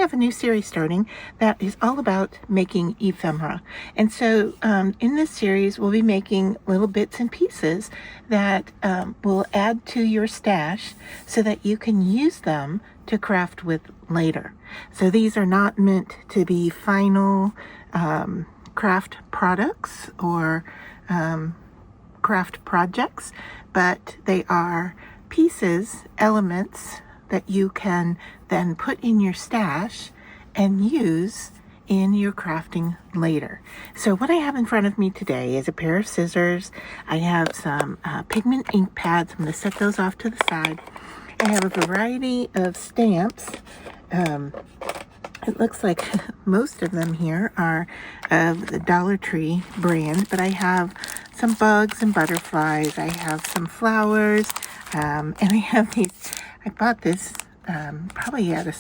have a new series starting that is all about making ephemera. And so in this series, we'll be making little bits and pieces that will add to your stash so that you can use them to craft with later. So these are not meant to be final craft products or craft projects, but they are pieces, elements that you can then put in your stash and use in your crafting later. So what I have in front of me today is a pair of scissors. I have some pigment ink pads. I'm going to set those off to the side. I have a variety of stamps. It looks like most of them here are of the Dollar Tree brand, but I have some bugs and butterflies. I have some flowers, and I have these. I bought this probably at a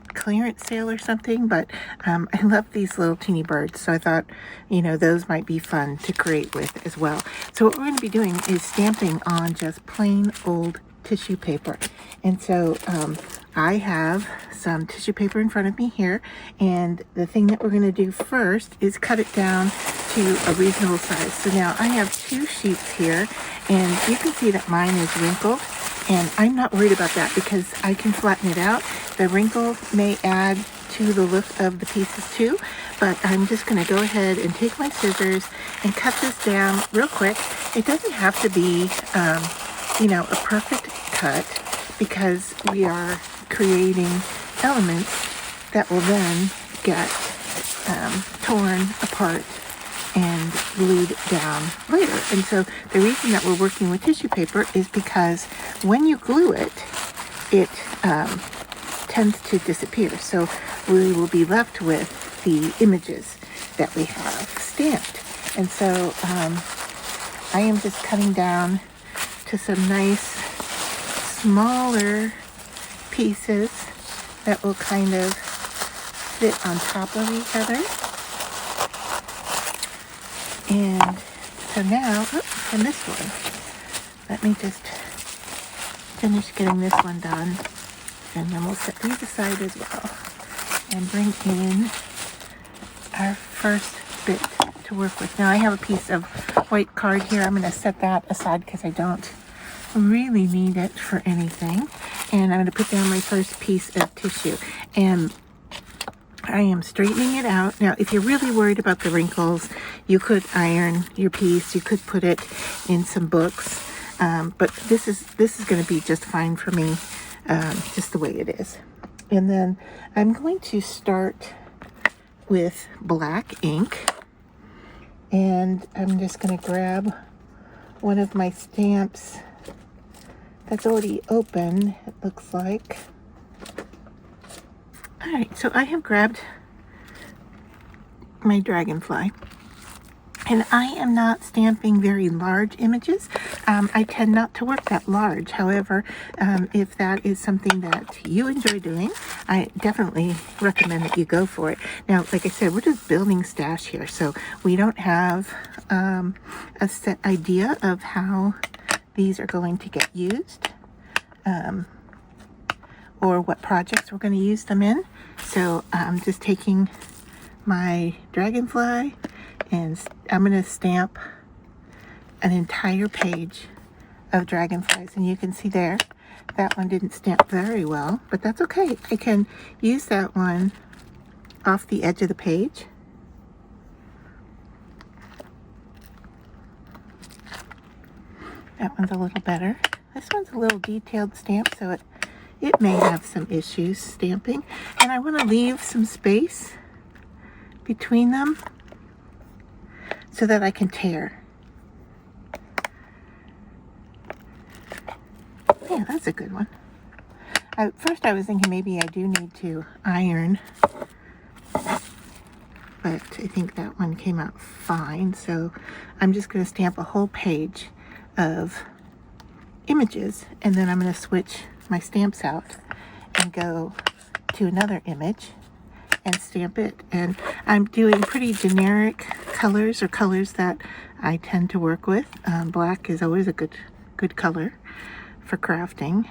clearance sale or something, but I love these little teeny birds, so I thought, those might be fun to create with as well. So what we're going to be doing is stamping on just plain old tissue paper. And so I have some tissue paper in front of me here, and the thing that we're going to do first is cut it down to a reasonable size. So now I have 2 sheets here, and you can see that mine is wrinkled, and I'm not worried about that because I can flatten it out. The wrinkle may add to the look of the pieces too, but I'm just going to go ahead and take my scissors and cut this down real quick. It doesn't have to be a perfect cut, because we are creating elements that will then get torn apart and glued down later. And so the reason that we're working with tissue paper is because when you glue it, it tends to disappear. So we will be left with the images that we have stamped. And so I am just cutting down to some nice smaller pieces that will kind of fit on top of each other. And so now, and this one, let me just finish getting this one done, and then we'll set these aside as well and bring in our first bit to work with. Now I have a piece of white card here. I'm going to set that aside because I don't really need it for anything. And I'm going to put down my first piece of tissue, and I am straightening it out. Now, if you're really worried about the wrinkles, you could iron your piece. You could put it in some books, but this is going to be just fine for me, just the way it is. And then I'm going to start with black ink, and I'm just going to grab one of my stamps that's already open, it looks like. All right, so I have grabbed my dragonfly, and I am not stamping very large images. I tend not to work that large. However, if that is something that you enjoy doing, I definitely recommend that you go for it. Now, like I said, we're just building stash here, so we don't have a set idea of how these are going to get used, or what projects we're going to use them in. So I'm just taking my dragonfly, and I'm going to stamp an entire page of dragonflies. And you can see there, that one didn't stamp very well, but that's okay. I can use that one off the edge of the page. That one's a little better. This one's a little detailed stamp, so it may have some issues stamping. And I want to leave some space between them so that I can tear. Yeah, that's a good one. At first I was thinking maybe I do need to iron, but I think that one came out fine. So I'm just going to stamp a whole page of images, and then I'm going to switch my stamps out and go to another image and stamp it. And I'm doing pretty generic colors, or colors that I tend to work with. Black is always a good color for crafting,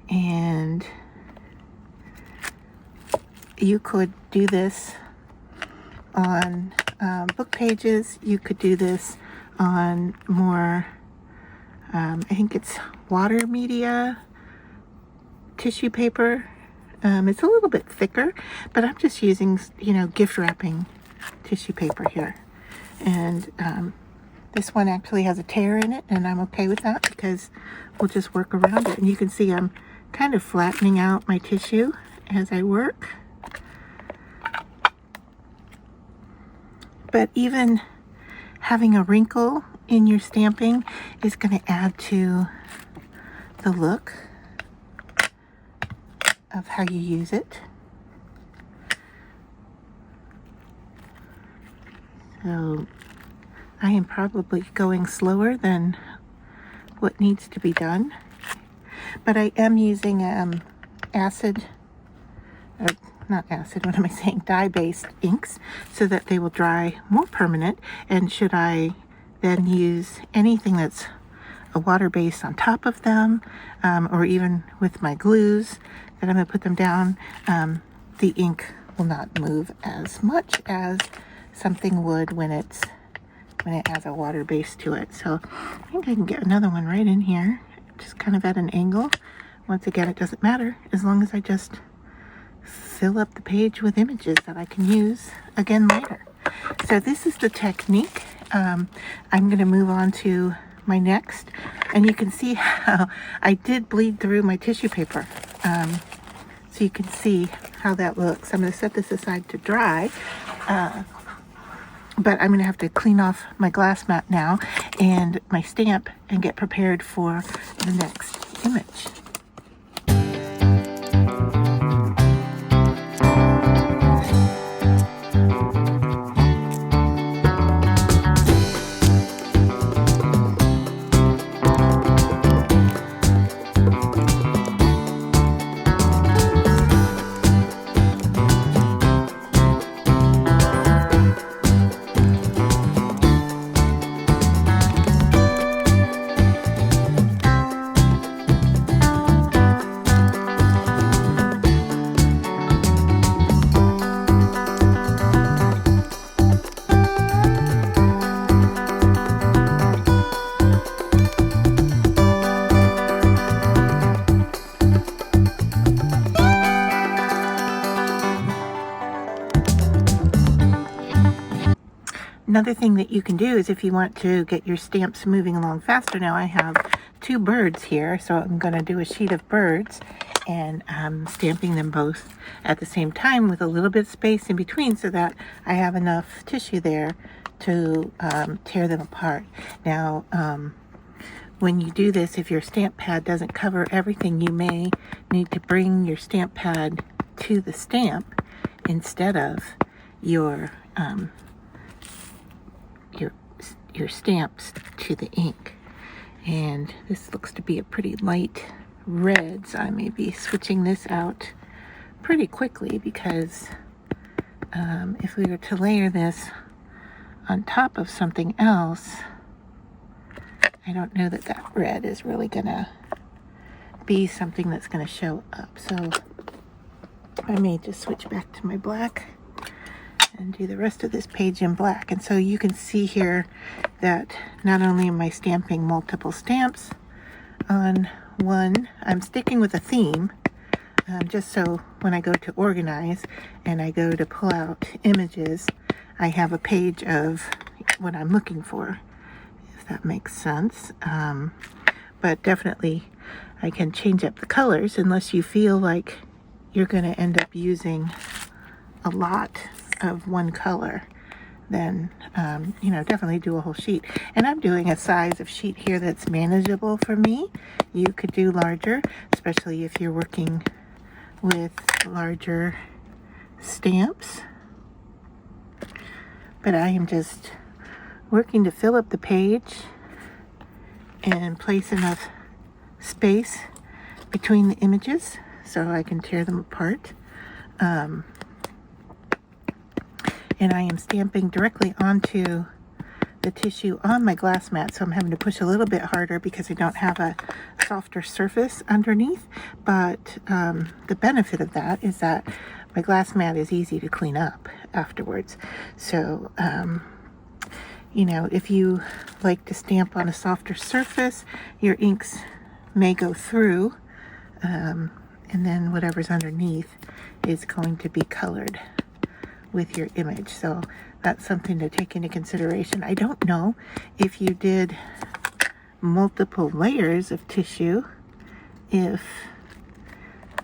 and you could do this on book pages. You could do this on more, I think it's water media tissue paper. It's a little bit thicker, but I'm just using, gift wrapping tissue paper here. And this one actually has a tear in it, and I'm okay with that because we'll just work around it. And you can see I'm kind of flattening out my tissue as I work. But even having a wrinkle in your stamping is going to add to the look of how you use it. So I am probably going slower than what needs to be done, but I am using dye-based inks so that they will dry more permanent. And should I then use anything that's a water base on top of them, or even with my glues that I'm going to put them down, the ink will not move as much as something would when it has a water base to it. So I think I can get another one right in here, just kind of at an angle. Once again, it doesn't matter as long as I just fill up the page with images that I can use again later. So this is the technique. I'm going to move on to my next, and you can see how I did bleed through my tissue paper. So you can see how that looks. I'm going to set this aside to dry, but I'm going to have to clean off my glass mat now and my stamp and get prepared for the next image. Another thing that you can do is if you want to get your stamps moving along faster. Now I have two birds here, so I'm going to do a sheet of birds, and I'm stamping them both at the same time with a little bit of space in between so that I have enough tissue there to tear them apart. Now, when you do this, if your stamp pad doesn't cover everything, you may need to bring your stamp pad to the stamp instead of your stamps to the ink. And this looks to be a pretty light red, so I may be switching this out pretty quickly because if we were to layer this on top of something else, I don't know that that red is really gonna be something that's gonna show up. So I may just switch back to my black and do the rest of this page in black. And so you can see here that not only am I stamping multiple stamps on one, I'm sticking with a theme, just so when I go to organize and I go to pull out images, I have a page of what I'm looking for, if that makes sense. But definitely I can change up the colors unless you feel like you're going to end up using a lot of one color. Then definitely do a whole sheet. And I'm doing a size of sheet here that's manageable for me. You could do larger, especially if you're working with larger stamps. But I am just working to fill up the page and place enough space between the images so I can tear them apart. And I am stamping directly onto the tissue on my glass mat, so I'm having to push a little bit harder because I don't have a softer surface underneath. But the benefit of that is that my glass mat is easy to clean up afterwards. So, you know, if you like to stamp on a softer surface, your inks may go through, and then whatever's underneath is going to be colored with your image. So that's something to take into consideration. I don't know if you did multiple layers of tissue, if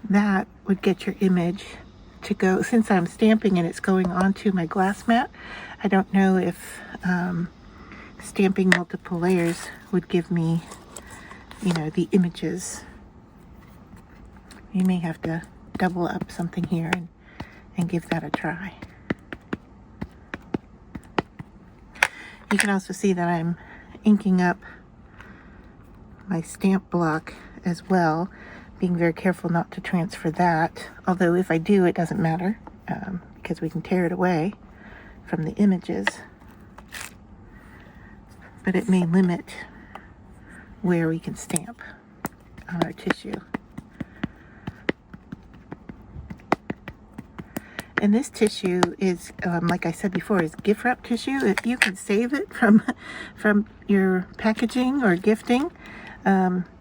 that would get your image to go, since I'm stamping and it's going onto my glass mat. I don't know if stamping multiple layers would give me, you know, the images. You may have to double up something here and give that a try. You can also see that I'm inking up my stamp block as well, being very careful not to transfer that. Although if I do, it doesn't matter, because we can tear it away from the images. But it may limit where we can stamp on our tissue. And this tissue is, like I said before, is gift wrap tissue. If you can save it from your packaging or gifting,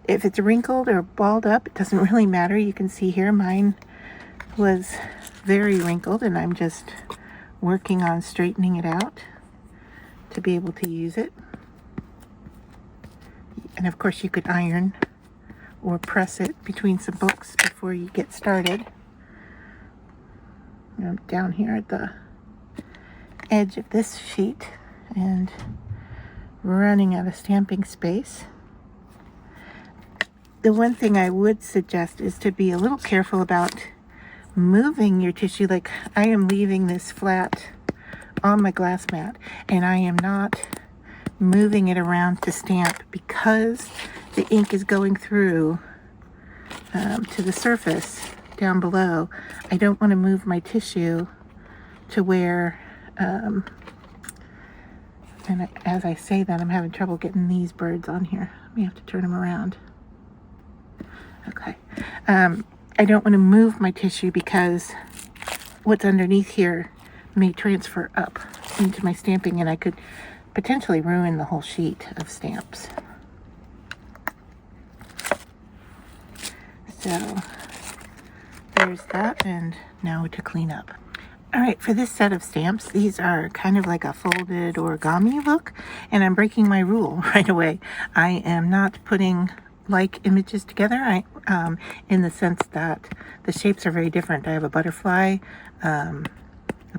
if it's wrinkled or balled up, it doesn't really matter. You can see here mine was very wrinkled, and I'm just working on straightening it out to be able to use it. And of course you could iron or press it between some books before you get started. I'm down here at the edge of this sheet and running out of stamping space. The one thing I would suggest is to be a little careful about moving your tissue. Like, I am leaving this flat on my glass mat, and I am not moving it around to stamp because the ink is going through to the surface down below. I don't want to move my tissue to where, and as I say that, I'm having trouble getting these birds on here. I may have to turn them around. Okay. I don't want to move my tissue because what's underneath here may transfer up into my stamping, and I could potentially ruin the whole sheet of stamps. So there's that, and now to clean up. All right, for this set of stamps, these are kind of like a folded origami look, and I'm breaking my rule right away. I am not putting like images together, in the sense that the shapes are very different. I have a butterfly, a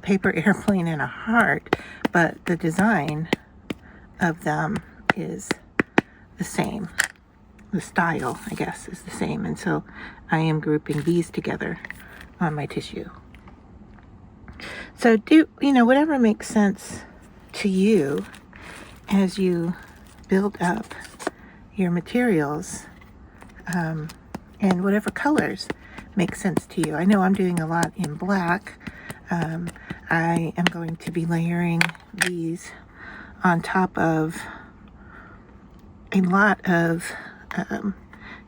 paper airplane, and a heart, but the design of them is the same. The style, I guess, is the same, and so I am grouping these together on my tissue. So do, you know, whatever makes sense to you as you build up your materials, and whatever colors make sense to you. I know I'm doing a lot in black. I am going to be layering these on top of a lot of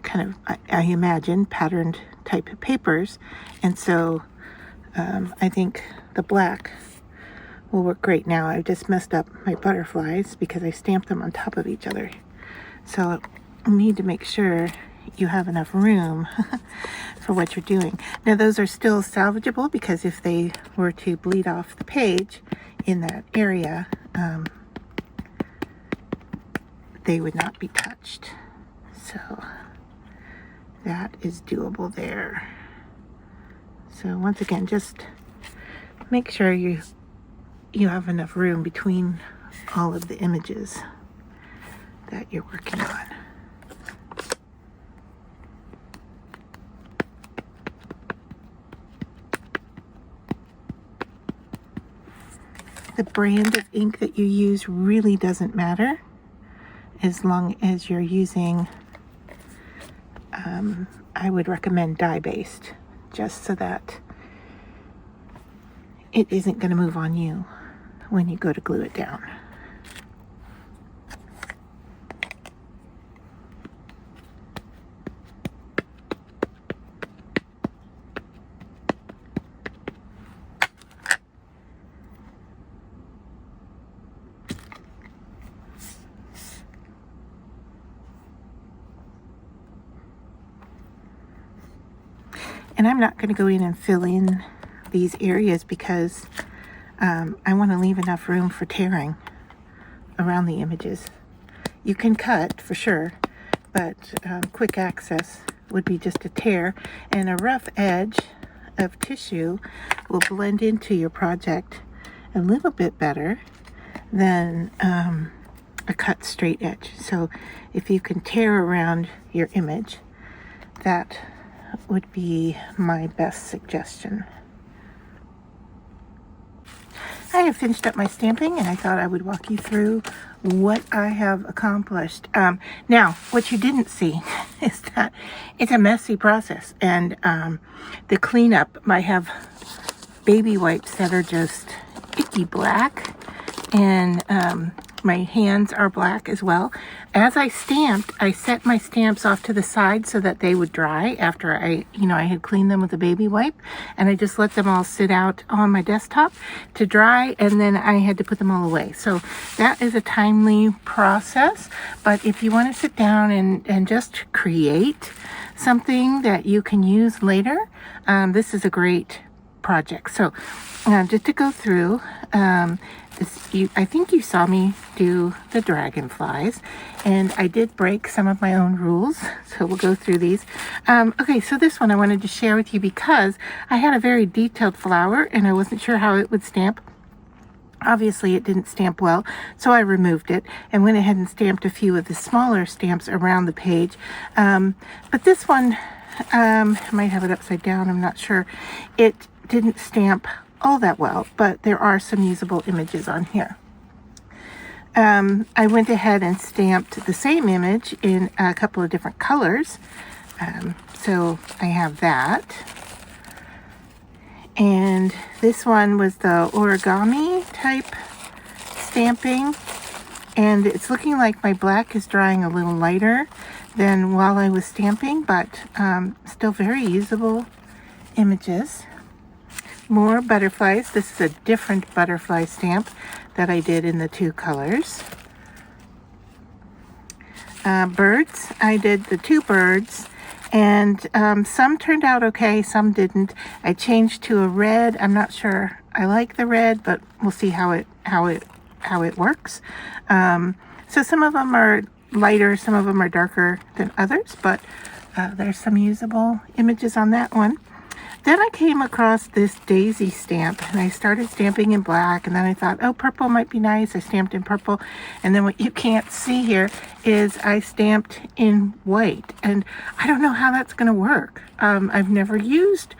kind of, I imagine, patterned type of papers, and so I think the black will work great. Now I've just messed up my butterflies because I stamped them on top of each other, so you need to make sure you have enough room for what you're doing. Now those are still salvageable, because if they were to bleed off the page in that area, they would not be touched. So that is doable there. So once again, just make sure you have enough room between all of the images that you're working on. The brand of ink that you use really doesn't matter, as long as you're using, I would recommend dye-based, just so that it isn't going to move on you when you go to glue it down. And I'm not going to go in and fill in these areas because I want to leave enough room for tearing around the images. You can cut for sure, but quick access would be just a tear, and a rough edge of tissue will blend into your project a little bit better than a cut straight edge. So if you can tear around your image, that would be my best suggestion. I have finished up my stamping, and I thought I would walk you through what I have accomplished. Now, what you didn't see is that it's a messy process, and the cleanup might have baby wipes that are just icky black, and my hands are black as well. As I stamped, I set my stamps off to the side so that they would dry after I had cleaned them with a baby wipe, and I just let them all sit out on my desktop to dry, and then I had to put them all away. So that is a timely process, but if you want to sit down and just create something that you can use later, this is a great project. So just to go through, I think you saw me do the dragonflies, and I did break some of my own rules, so we'll go through these. Okay, so this one I wanted to share with you because I had a very detailed flower and I wasn't sure how it would stamp. Obviously it didn't stamp well, so I removed it and went ahead and stamped a few of the smaller stamps around the page. But this one, I might have it upside down, I'm not sure. It didn't stamp all that well, but there are some usable images on here. I went ahead and stamped the same image in a couple of different colors. So I have that. And this one was the origami type stamping. And it's looking like my black is drying a little lighter than while I was stamping, but still very usable images. More butterflies. This is a different butterfly stamp that I did in the two colors. Birds. I did the two birds, and some turned out okay, some didn't. I changed to a red. I'm not sure I like the red, but we'll see how it works. So some of them are lighter, some of them are darker than others, but there's some usable images on that one. Then I came across this daisy stamp, and I started stamping in black, and then I thought, oh, purple might be nice. I stamped in purple, and then what you can't see here is I stamped in white, and I don't know how that's going to work. I've never used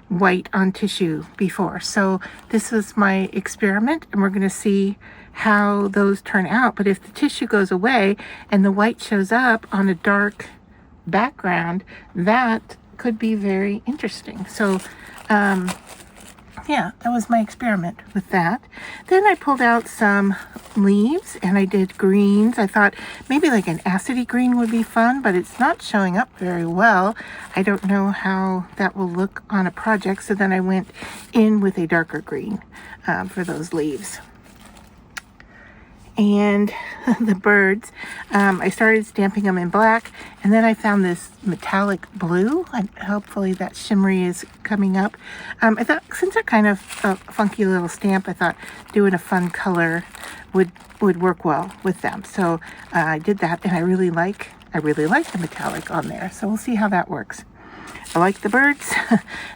white on tissue before, so this was my experiment, and we're going to see how those turn out. But if the tissue goes away and the white shows up on a dark background, that could be very interesting. So yeah, that was my experiment with that. Then I pulled out some leaves and I did greens. I thought maybe like an acidy green would be fun, but it's not showing up very well. I don't know how that will look on a project, so then I went in with a darker green for those leaves. And the birds, I started stamping them in black, and then I found this metallic blue, and hopefully that shimmery is coming up. I thought, since they're kind of a funky little stamp, I thought doing a fun color would work well with them. So I did that, and I really like the metallic on there. So we'll see how that works. I like the birds.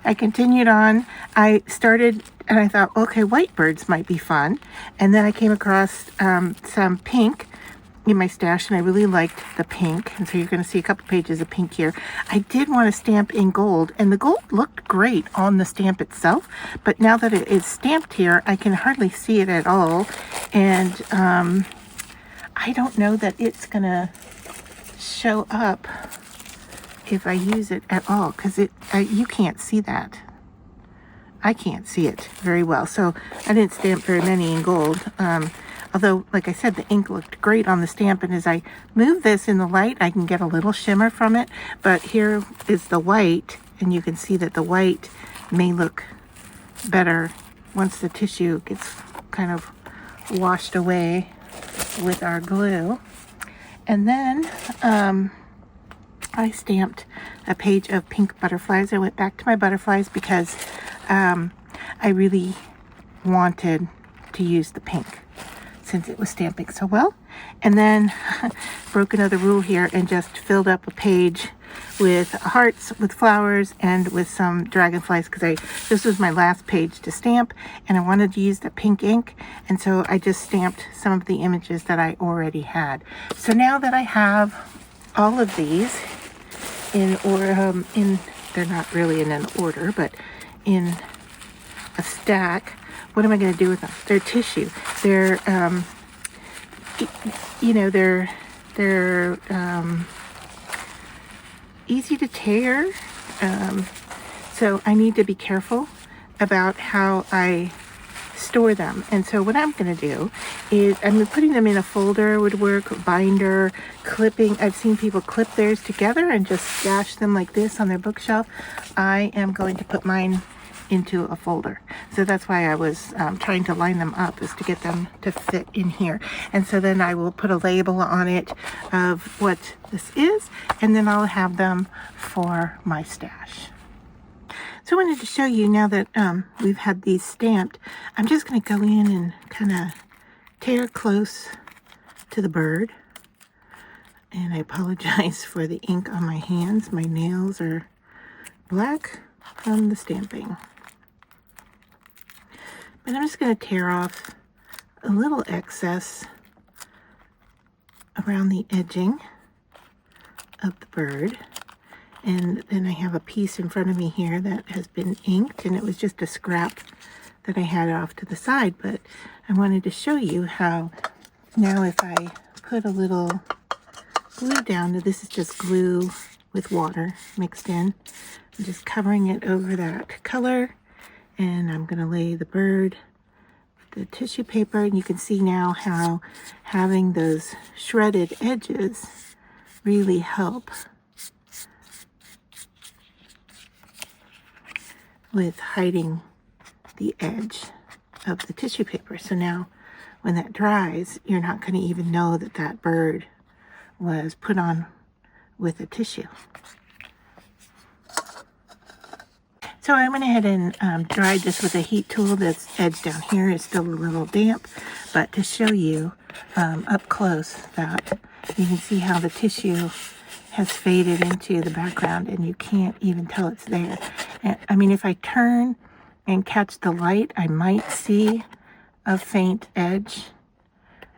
I continued on. I started and I thought, okay, white birds might be fun. And then I came across some pink in my stash, and I really liked the pink. And so you're going to see a couple pages of pink here. I did want to stamp in gold, and the gold looked great on the stamp itself. But now that it is stamped here, I can hardly see it at all. And I don't know that it's going to show up if I use it at all, because you can't see that. I can't see it very well, so I didn't stamp very many in gold. Although, like I said, the ink looked great on the stamp, and as I move this in the light, I can get a little shimmer from it. But here is the white, and you can see that the white may look better once the tissue gets kind of washed away with our glue. And then I stamped a page of pink butterflies. I went back to my butterflies because I really wanted to use the pink since it was stamping so well. And then broke another rule here and just filled up a page with hearts, with flowers, and with some dragonflies, because this was my last page to stamp and I wanted to use the pink ink, and so I just stamped some of the images that I already had. So now that I have all of these they're not really in an order, but in a stack, what am I going to do with them? They're tissue. They're they're easy to tear, so I need to be careful about how I store them. And so what I'm going to do is putting them in a folder would work, binder, clipping. I've seen people clip theirs together and just stash them like this on their bookshelf. I am going to put mine into a folder. So that's why I was trying to line them up, is to get them to fit in here. And so then I will put a label on it of what this is, and then I'll have them for my stash. So I wanted to show you, now that we've had these stamped, I'm just going to go in and kind of tear close to the bird. And I apologize for the ink on my hands. My nails are black from the stamping. But I'm just going to tear off a little excess around the edging of the bird. And then I have a piece in front of me here that has been inked, and it was just a scrap that I had off to the side. But I wanted to show you how now if I put a little glue down, this is just glue with water mixed in. I'm just covering it over that color, and I'm going to lay the bird with the tissue paper, and you can see now how having those shredded edges really help with hiding the edge of the tissue paper. So now when that dries, you're not going to even know that that bird was put on with a tissue. So I went ahead and dried this with a heat tool. This edge down here is still a little damp, but to show you up close that you can see how the tissue has faded into the background and you can't even tell it's there. And, I mean, if I turn and catch the light, I might see a faint edge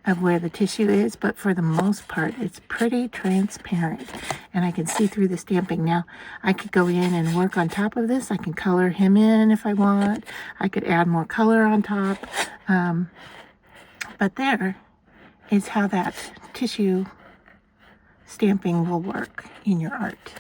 of where the tissue is, but for the most part, it's pretty transparent and I can see through the stamping. Now, I could go in and work on top of this. I can color him in if I want. I could add more color on top. But there is how that tissue stamping will work in your art.